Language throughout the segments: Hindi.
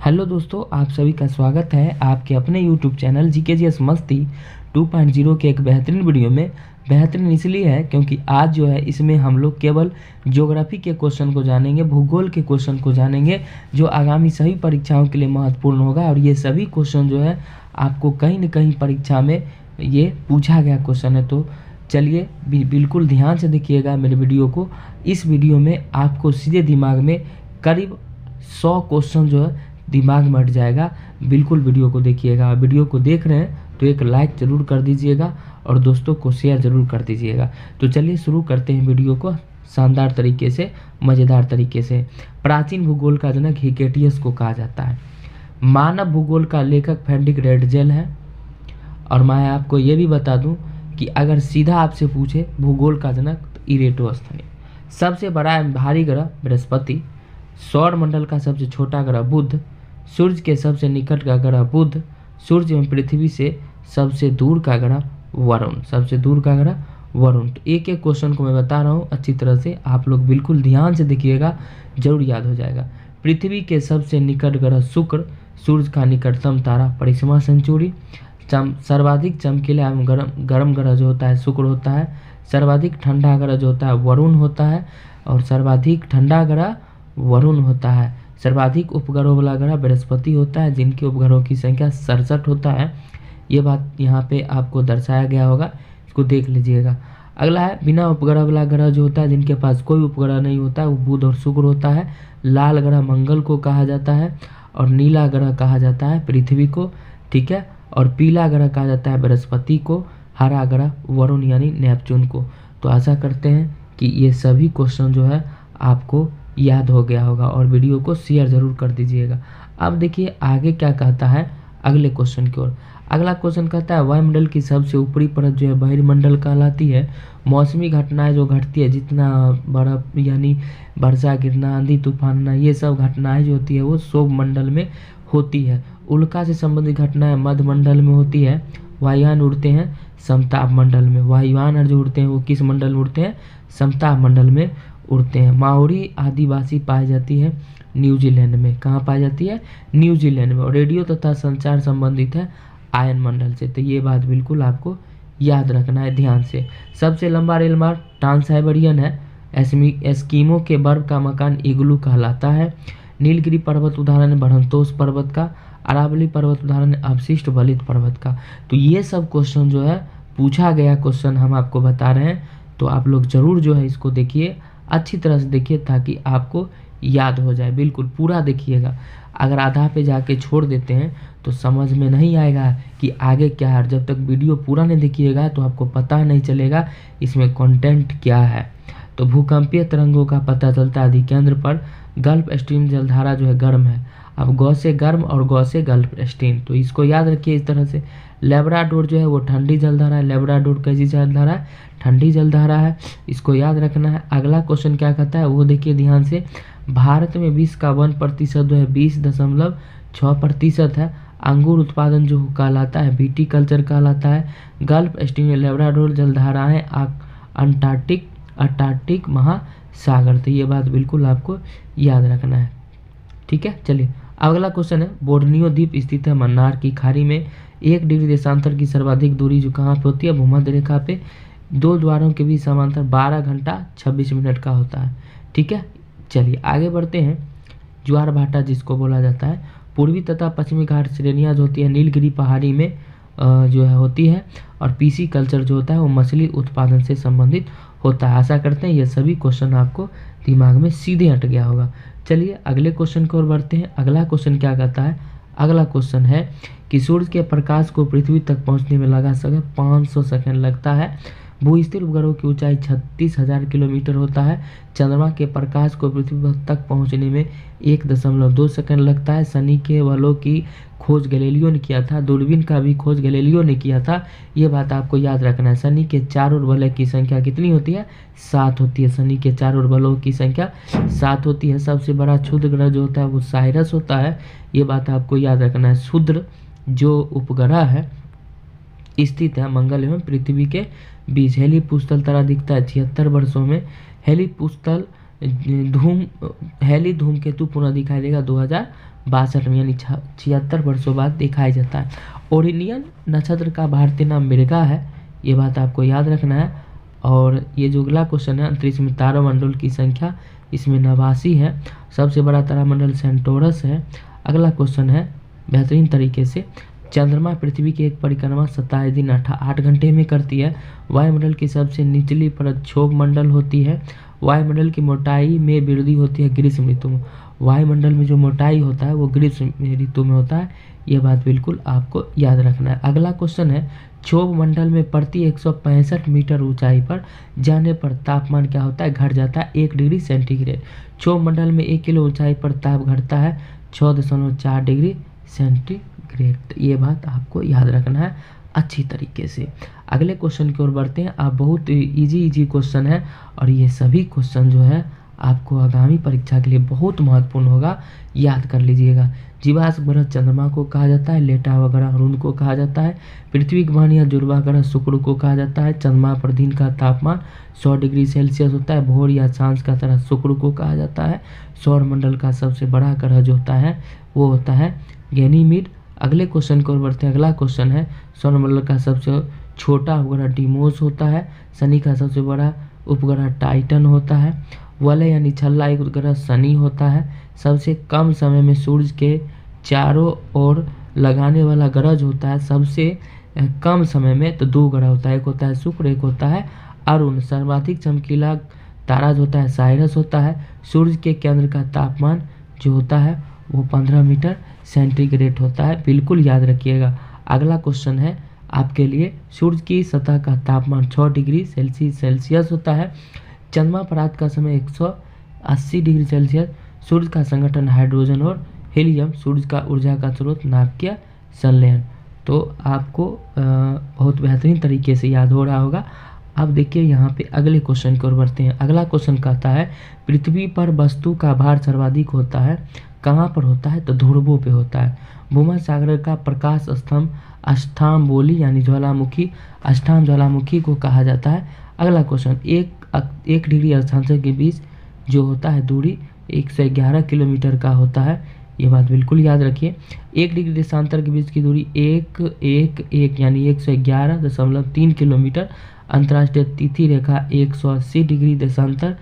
हेलो दोस्तों, आप सभी का स्वागत है आपके अपने यूट्यूब चैनल जीकेजीएस मस्ती 2.0 के एक बेहतरीन वीडियो में। बेहतरीन इसलिए है क्योंकि आज जो है इसमें हम लोग केवल ज्योग्राफी के क्वेश्चन को जानेंगे, भूगोल के क्वेश्चन को जानेंगे जो आगामी सभी परीक्षाओं के लिए महत्वपूर्ण होगा। और ये सभी क्वेश्चन जो है आपको कहीं न कहीं परीक्षा में ये पूछा गया क्वेश्चन है। तो चलिए बिल्कुल ध्यान से देखिएगा मेरे वीडियो को। इस वीडियो में आपको सीधे दिमाग में करीब 100 क्वेश्चन जो है दिमाग में हट जाएगा। बिल्कुल वीडियो को देखिएगा। वीडियो को देख रहे हैं तो एक लाइक ज़रूर कर दीजिएगा और दोस्तों को शेयर ज़रूर कर दीजिएगा। तो चलिए शुरू करते हैं वीडियो को शानदार तरीके से, मज़ेदार तरीके से। प्राचीन भूगोल का जनक हिकेटियस को कहा जाता है। मानव भूगोल का लेखक फ्रेडरिक रेडजेल है। और मैं आपको ये भी बता दूं कि अगर सीधा आपसे पूछे भूगोल का जनक तो इरेटोस्थनीज। सबसे बड़ा भारी ग्रह बृहस्पति, सौर मंडल का सबसे छोटा ग्रह बुध, सूर्य के सबसे निकट का ग्रह बुध, सूर्य एवं पृथ्वी से सबसे दूर का ग्रह वरुण, सबसे दूर का ग्रह वरुण। तो एक एक क्वेश्चन को मैं बता रहा हूँ अच्छी तरह से, आप लोग बिल्कुल ध्यान से देखिएगा, जरूर याद हो जाएगा। पृथ्वी के सबसे निकट ग्रह शुक्र, सूर्य का निकटतम तारा परिसीमा सेंचुरी, सर्वाधिक चमकीला एवं गर्म ग्रह जो होता है शुक्र होता है, सर्वाधिक ठंडा ग्रह जो होता है वरुण होता है, और सर्वाधिक ठंडा ग्रह वरुण होता है। सर्वाधिक उपग्रहों वाला ग्रह बृहस्पति होता है, जिनके उपग्रहों की संख्या 67 होता है। ये बात यहाँ पे आपको दर्शाया गया होगा, इसको देख लीजिएगा। अगला है बिना उपग्रह वाला ग्रह जो होता है, जिनके पास कोई उपग्रह नहीं होता है, वो बुध और शुक्र होता है। लाल ग्रह मंगल को कहा जाता है, और नीला ग्रह कहा जाता है पृथ्वी को, ठीक है। और पीला ग्रह कहा जाता है बृहस्पति को, हरा ग्रह वरुण यानी नेपच्यून को। तो आशा करते हैं कि ये सभी क्वेश्चन जो है आपको याद हो गया होगा, और वीडियो को शेयर ज़रूर कर दीजिएगा। अब देखिए आगे क्या कहता है अगले क्वेश्चन की ओर। अगला क्वेश्चन कहता है वायुमंडल की सबसे ऊपरी परत जो है बहिर्मंडल कहलाती है। मौसमी घटनाएं जो घटती है, जितना बर्फ यानी वर्षा गिरना, आंधी तूफान आना, ये सब घटनाएं जो होती है वो शोभ मंडल में होती है। उल्का से संबंधित घटनाएं मध्य मंडल में होती है। वायुयान उड़ते हैं समताप मंडल में। वायुयान जो उड़ते हैं वो किस मंडल में उड़ते हैं? समताप मंडल में उड़ते हैं। माओरी आदिवासी पाई जाती है न्यूजीलैंड में। कहाँ पाई जाती है? न्यूजीलैंड में। और रेडियो तथा संचार संबंधित है आयन मंडल से। तो ये बात बिल्कुल आपको याद रखना है ध्यान से। सबसे लंबा रेल मार्ग ट्रांस साइबेरियन है। एस्किमो के बर्फ का मकान इग्लू कहलाता है। नीलगिरी पर्वत उदाहरण है बढ़ंतोस पर्वत का। अरावली पर्वत उदाहरण है अवशिष्ट बलित पर्वत का। तो ये सब क्वेश्चन जो है पूछा गया क्वेश्चन हम आपको बता रहे हैं। तो आप लोग जरूर जो है इसको देखिए, अच्छी तरह से देखिए, ताकि आपको याद हो जाए। बिल्कुल पूरा देखिएगा। अगर आधा पे जाके छोड़ देते हैं तो समझ में नहीं आएगा कि आगे क्या है। जब तक वीडियो पूरा नहीं देखिएगा तो आपको पता नहीं चलेगा इसमें कंटेंट क्या है। तो भूकंपीय तरंगों का पता चलता है अधिकेंद्र पर। गल्फ स्ट्रीम जलधारा जो है गर्म है। अब गौ से गर्म और गौ से गल्फ स्ट्रीम, तो इसको याद रखिए इस तरह से। लेब्राडोर जो है वो ठंडी जलधारा है। लेब्राडोर कैसी जलधारा है? ठंडी जलधारा है, इसको याद रखना है। अगला क्वेश्चन क्या कहता है वो देखिए ध्यान से। भारत में विश्व का 1% जो है 20.6% है। अंगूर उत्पादन जो कहलाता है बीटी कल्चर कहलाता है। गल्फ स्ट्रीम लेब्राडोर जलधाराएं अंटार्कटिक महासागर। तो ये बात बिल्कुल आपको याद रखना है, ठीक है। चलिए अगला क्वेश्चन है बोर्नियो द्वीप स्थित है मन्नार की खाड़ी में। 1 डिग्री देशांतर की सर्वाधिक दूरी जो कहाँ पे होती है? भूमध्य रेखा पे। 2 द्वारों के बीच समांतर 12 घंटा 26 मिनट का होता है, ठीक है। चलिए आगे बढ़ते हैं। ज्वार भाटा जिसको बोला जाता है। पूर्वी तथा पश्चिमी घाट श्रेणियाँ जो होती है नीलगिरी पहाड़ी में जो है होती है। और पीसी कल्चर जो होता है वो मछली उत्पादन से संबंधित होता है। आशा करते हैं ये सभी क्वेश्चन आपको दिमाग में सीधे हट गया होगा। चलिए अगले क्वेश्चन की ओर बढ़ते हैं। अगला क्वेश्चन क्या कहता है? अगला क्वेश्चन है कि सूर्य के प्रकाश को पृथ्वी तक पहुंचने में लगा समय 500 सेकंड लगता है। भूस्थिर उपग्रहों की ऊंचाई 36,000 किलोमीटर होता है। चंद्रमा के प्रकाश को पृथ्वी तक पहुंचने में 1.2 सेकंड लगता है। शनि के बलों की खोज गैलीलियो ने किया था। दूरबीन का भी खोज गैलीलियो ने किया था। ये बात आपको याद रखना है। शनि के चारों ओर वलय की संख्या कितनी होती है? 7 होती है। शनि के चारों ओर वलयों की संख्या 7 होती है। सबसे बड़ा क्षुद्र ग्रह जो होता है वो साइरस होता है। ये बात आपको याद रखना है। क्षुद्र जो उपग्रह है स्थित है मंगल एवं पृथ्वी के बीच। हेलीपुस्तल तारा दिखता है 76 वर्षों में। हेलीपुस्तल हेली धूमकेतु पुनः दिखाई देगा 2062 में, यानी 76 वर्षों बाद दिखाई जाता है। ओरिनियन नक्षत्र का भारतीय नाम मृगा है, ये बात आपको याद रखना है। और ये जो अगला क्वेश्चन है, अंतरिक्ष में तारामंडल की संख्या इसमें 89 है। सबसे बड़ा तारामंडल सेंटोरस है। अगला क्वेश्चन है बेहतरीन तरीके से, चंद्रमा पृथ्वी की एक परिक्रमा 27 दिन 8 घंटे में करती है। वायुमंडल की सबसे निचली परत क्षोभ मंडल होती है। वायुमंडल की मोटाई में वृद्धि होती है ग्रीष्म ऋतु में। वायुमंडल में जो मोटाई होता है वो ग्रीष्म ऋतु में होता है, ये बात बिल्कुल आपको याद रखना है। अगला क्वेश्चन है, क्षोभ मंडल में प्रति 165 मीटर ऊंचाई पर जाने पर तापमान क्या होता है, घट जाता है 1 डिग्री सेंटीग्रेड। क्षोभ मंडल में 1 किलो ऊंचाई पर ताप घटता है 6.4 डिग्री सेंटीग्रेड। ये बात आपको याद रखना है अच्छी तरीके से। अगले क्वेश्चन की ओर बढ़ते हैं। आप बहुत इजी क्वेश्चन है और ये सभी क्वेश्चन जो है आपको आगामी परीक्षा के लिए बहुत महत्वपूर्ण होगा, याद कर लीजिएगा। जीवाश्म ग्रह चंद्रमा को कहा जाता है, लेटा ग्रह अरुण को कहा जाता है, पृथ्वी ग्रह या जुड़वा ग्रह शुक्र को कहा जाता है, चंद्रमा पर दिन का तापमान 100 डिग्री सेल्सियस होता है, भोर या सांझ का तरह शुक्र को कहा जाता है, सौर मंडल का सबसे बड़ा ग्रह जो होता है वो होता है गैनीमीड। अगले क्वेश्चन की ओर बढ़ते हैं। अगला क्वेश्चन है, सौर मंडल का सबसे छोटा उपग्रह डिमोस होता है, शनि का सबसे बड़ा उपग्रह टाइटन होता है, वलय यानी छल्ला एक ग्रह शनि होता है, सबसे कम समय में सूर्य के चारों ओर लगाने वाला ग्रह जो होता है सबसे कम समय में तो 2 ग्रह होता है, एक होता है शुक्र, एक होता है अरुण। सर्वाधिक चमकीला तारा जो होता है साइरस होता है। सूर्य के केंद्र का तापमान जो होता है वो 15 मीटर सेंटीग्रेड होता है, बिल्कुल याद रखिएगा। अगला क्वेश्चन है आपके लिए, सूर्य की सतह का तापमान 6 डिग्री सेल्सियस होता है। चंद्रमा पर रात का समय 180 डिग्री सेल्सियस। सूर्य का संगठन हाइड्रोजन और हीलियम। सूर्य का ऊर्जा का स्रोत नाभिकीय संलयन। तो आपको बहुत बेहतरीन तरीके से याद हो रहा होगा। अब देखिए यहाँ पे अगले क्वेश्चन की ओर बढ़ते हैं। अगला क्वेश्चन कहता है, पृथ्वी पर वस्तु का भार सर्वाधिक होता है, कहाँ पर होता है, तो ध्रुवों पे होता है। भूमध्यसागर का प्रकाश स्तंभ अष्टाम्बोली यानी ज्वालामुखी, अष्टाम ज्वालामुखी को कहा जाता है। अगला क्वेश्चन, एक डिग्री अक्षांश के बीच जो होता है दूरी 111 किलोमीटर का होता है, ये बात बिल्कुल याद रखिए। 1 डिग्री देशांतर के बीच की दूरी 1 यानी 111.3 किलोमीटर। अंतर्राष्ट्रीय तिथि रेखा 180 डिग्री देशांतर।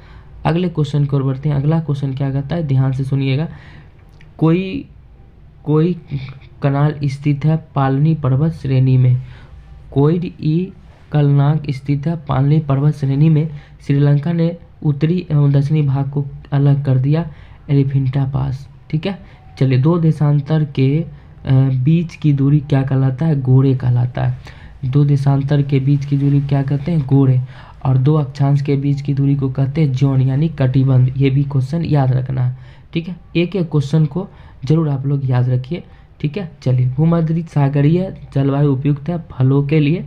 अगले क्वेश्चन की ओर बढ़ते हैं। अगला क्वेश्चन क्या कहता है, ध्यान से सुनिएगा। कोई कनाल स्थित है पालनी पर्वत श्रेणी में। कोई कलनाग स्थित है पालनी पर्वत श्रेणी में। श्रीलंका ने उत्तरी एवं दक्षिणी भाग को अलग कर दिया, एलिफेंटा पास। ठीक है, चलिए 2 देशांतर के बीच की दूरी क्या कहलाता है, गोरे कहलाता है। 2 देशांतर के बीच की दूरी क्या कहते हैं, गोरे। और 2 अक्षांश के बीच की दूरी को कहते हैं जोन यानी कटिबंध। ये भी क्वेश्चन याद रखना है। ठीक है, एक एक क्वेश्चन को जरूर आप लोग याद रखिए। ठीक है, चलिए भूमध्य सागरीय जलवायु उपयुक्त है फलों के लिए।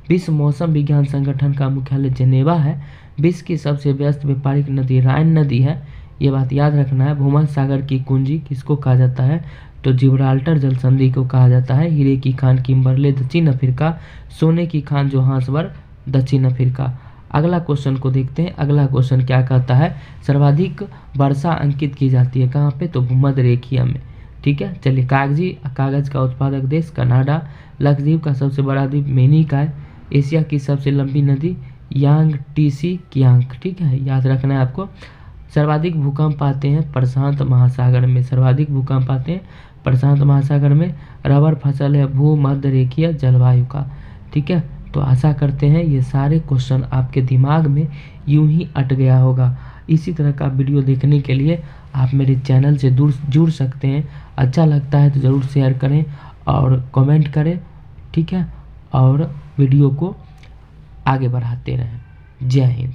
विश्व मौसम विज्ञान संगठन का मुख्यालय जेनेवा है। विश्व की सबसे व्यस्त व्यापारिक नदी राइन नदी है, ये बात याद रखना है। भूमध्य सागर की कुंजी किसको कहा जाता है, तो जिब्राल्टर जल संधि को कहा जाता है। हीरे की खान किम्बरले दक्षिण अफ्रीका, सोने की खान जोहान्सबर्ग दक्षिण अफ्रीका। अगला क्वेश्चन को देखते हैं। अगला क्वेश्चन क्या कहता है, सर्वाधिक वर्षा अंकित की जाती है कहाँ पे, तो भूमध्य रेखीय में। ठीक है, चलिए कागज का उत्पादक देश कनाडा। लक्षद्वीप का सबसे बड़ा द्वीप मेनिका है। एशिया की सबसे लंबी नदी यांगटीसी कियांग। ठीक है, याद रखना है आपको। सर्वाधिक भूकंप आते हैं प्रशांत महासागर में। सर्वाधिक भूकंप आते हैं प्रशांत महासागर में। रबर फसल है भूमध्य रेखीय जलवायु का। ठीक है, तो आशा करते हैं ये सारे क्वेश्चन आपके दिमाग में यूं ही अट गया होगा। इसी तरह का वीडियो देखने के लिए आप मेरे चैनल से जुड़ सकते हैं। अच्छा लगता है तो ज़रूर शेयर करें और कमेंट करें। ठीक है, और वीडियो को आगे बढ़ाते रहें। जय हिंद।